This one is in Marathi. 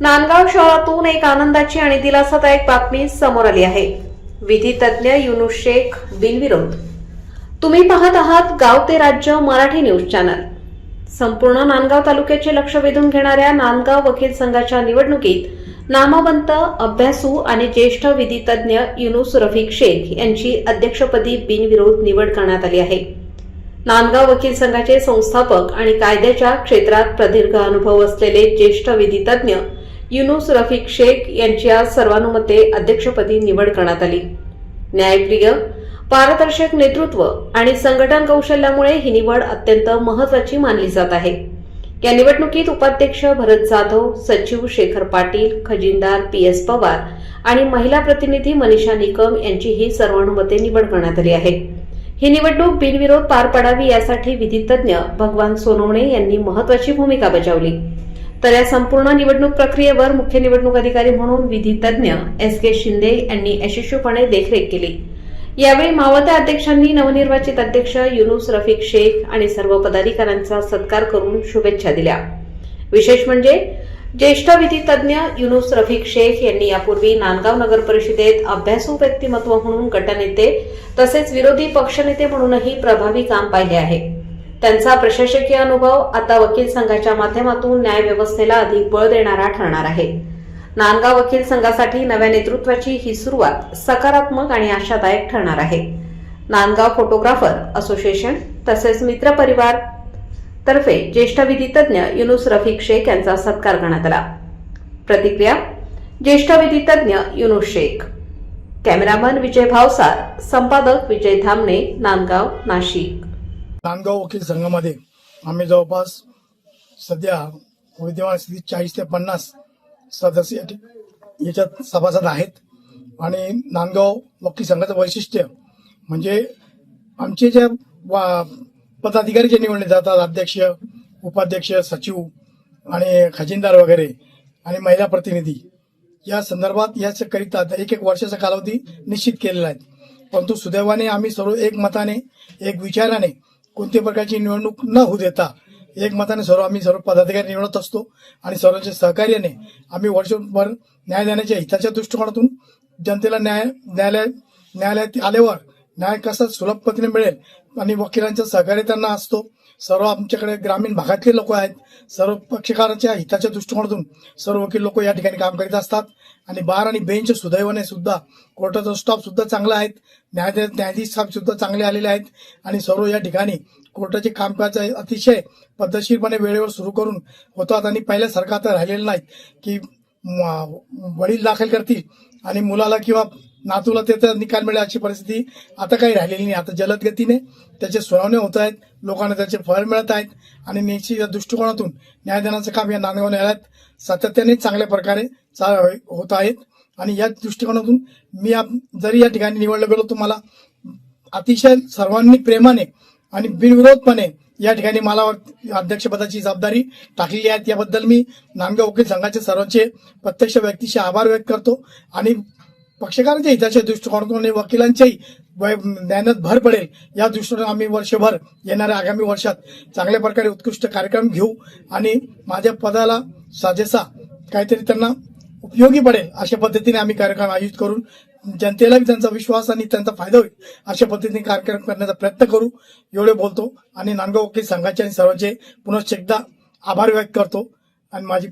नांदगाव शहरातून एक आनंदाची आणि दिलासादायक बातमी समोर आली आहे। विधी तज्ञ युनुस शेख बिनविरोध। तुम्ही पाहत आहात गाव ते राज्य मराठी न्यूज चॅनल। संपूर्ण नांदगाव तालुक्याचे लक्ष वेधून घेणाऱ्या नांदगाव वकील संघाच्या निवडणुकीत नामवंत, अभ्यासू आणि ज्येष्ठ विधी तज्ञ युनुस रफिक शेख यांची अध्यक्षपदी बिनविरोध निवड करण्यात आली आहे। नांदगाव वकील संघाचे संस्थापक आणि कायद्याच्या क्षेत्रात प्रदीर्घ अनुभव असलेले ज्येष्ठ विधी तज्ञ युनुस रफिक शेख यांची आज सर्वानुमते अध्यक्षपदी निवड करण्यात आली। न्यायप्रिय, पारदर्शक नेतृत्व आणि संघटन कौशल्यामुळे ही निवड अत्यंत महत्त्वाची मानली जात आहे। या निवडणुकीत उपाध्यक्ष भरत जाधव, सचिव शेखर पाटील, खजिनदार PS पवार आणि महिला प्रतिनिधी मनीषा निकम यांची ही सर्वानुमते निवड करण्यात आली आहे। ही निवडणूक बिनविरोध पार पडावी यासाठी विधी तज्ञ भगवान सोनवणे यांनी महत्त्वाची भूमिका बजावली। तर या संपूर्ण निवडणूक प्रक्रियेवर मुख्य निवडणूक अधिकारी म्हणून विधी तज्ञ SK शिंदे यांनी यशस्वीपणे देखरेख केली। यावेळी मावळत्या अध्यक्षांनी नवनिर्वाचित अध्यक्ष युनुस रफिक शेख आणि सर्व पदाधिकाऱ्यांचा सत्कार करून शुभेच्छा दिल्या। विशेष म्हणजे ज्येष्ठ विधी तज्ञ युनुस रफिक शेख यांनी यापूर्वी नांदगाव नगर परिषदेत अभ्यासू व्यक्तिमत्व म्हणून गटनेते तसेच विरोधी पक्षनेते म्हणूनही प्रभावी काम पाहिले आहे। त्यांचा प्रशासकीय अनुभव आता वकील संघाच्या माध्यमातून न्याय व्यवस्थेला अधिक बळ देणारा ठरणार आहे। नांदगाव वकील संघासाठी नव्या नेतृत्वाची ही सुरुवात सकारात्मक आणि आशादायक ठरणार आहे। नांदगाव फोटोग्राफर असोसिएशन तसेच मित्र परिवार तर्फे ज्येष्ठ विधी तज्ञ युनुस रफिक शेख यांचा सत्कार करण्यात आला। प्रतिक्रिया ज्येष्ठ विधी तज्ञ युनुस शेख। कॅमेरामन विजय भावसार, संपादक विजय धामणे, नांदगाव, नाशिक। नांदगाव वकील संघामध्ये आम्ही जवळपास सध्या विद्यमान स्थितीत 40 ते 50 सदस्य याच्यात सभासद आहेत। आणि नांदगाव वकील संघाचं वैशिष्ट्य म्हणजे आमचे जे पदाधिकारी जे निवडले जातात, अध्यक्ष, उपाध्यक्ष, सचिव आणि खजिनदार वगैरे आणि महिला प्रतिनिधी, या संदर्भात याच करिता एक वर्षाचा कालावधी निश्चित केलेला आहे। परंतु सुदैवाने आम्ही सर्व एक मताने, एक विचाराने, कोणत्याही प्रकारची निवडणूक न होऊ देता एक मताने आम्ही सर्व पदाधिकारी निवडत असतो आणि सहकार्याने आम्ही वर्षभर न्याय देण्याच्या हिताच्या दृष्टिकोनातून जनतेला न्यायालयात आल्यावर न्याय कसा सुलभ पद्धतीने मिळेल आणि वकिलांचा सहकार्य त्यांना असतो। सर्व आमच्याकडे ग्रामीण भागातले लोक आहेत। सर्व पक्षकारांच्या हिताच्या दृष्टिकोनातून सर्व वकील लोक या ठिकाणी काम करीत असतात आणि बार आणि बेंच सुदैवाने सुद्धा कोर्टाचा स्टाफ सुद्धा चांगला आहे, न्यायाधीश साहेब सुद्धा चांगले आलेले आहेत आणि सर्व या ठिकाणी कोर्टाचे कामकाज अतिशय पद्धतशीरपणे वेळेवर सुरू करून होतात आणि पहिल्यासारखं आता राहिलेलं नाही की वडील दाखल करतील आणि मुलाला किंवा नातूला त्याचा निकाल मिळेल अशी परिस्थिती आता काही राहिलेली नाही। आता जलद गतीने त्याचे सुनावण्या होत आहेत, लोकांना त्याचे फळ मिळत आहेत आणि निश्चित या दृष्टिकोनातून न्यायदानाचं काम या नांदगाव न्यायालयात सातत्याने चांगल्या प्रकारे होत आहेत। आणि या दृष्टिकोनातून मी जरी या ठिकाणी निवडलं गेलो तुम्हाला अतिशय सर्वांनी प्रेमाने आणि बिनविरोधपणे या ठिकाणी मला अध्यक्षपदाची जबाबदारी टाकलेली आहे। याबद्दल मी नांदगाव वकील संघाचे सर्वांचे प्रत्यक्ष व्यक्तीचे आभार व्यक्त करतो आणि पक्षकारांच्या हिताच्या दृष्टिकोनातून आणि वकिलांच्याही ज्ञानात भर पडेल या दृष्टीने आम्ही वर्षभर येणाऱ्या आगामी वर्षात चांगल्या प्रकारे उत्कृष्ट कार्यक्रम घेऊ आणि माझ्या पदाला साजेसा काहीतरी त्यांना उपयोगी पडेल अशा पद्धतीने आम्ही कार्यक्रम आयोजित करून जनतेला त्यांचा विश्वास आणि त्यांचा फायदा होईल अशा पद्धतीने कार्यक्रम करण्याचा प्रयत्न करू एवढे बोलतो आणि नांदगाव वकील संघाचे आणि सर्वांचे पुनश्च एकदा आभार व्यक्त करतो आणि माझी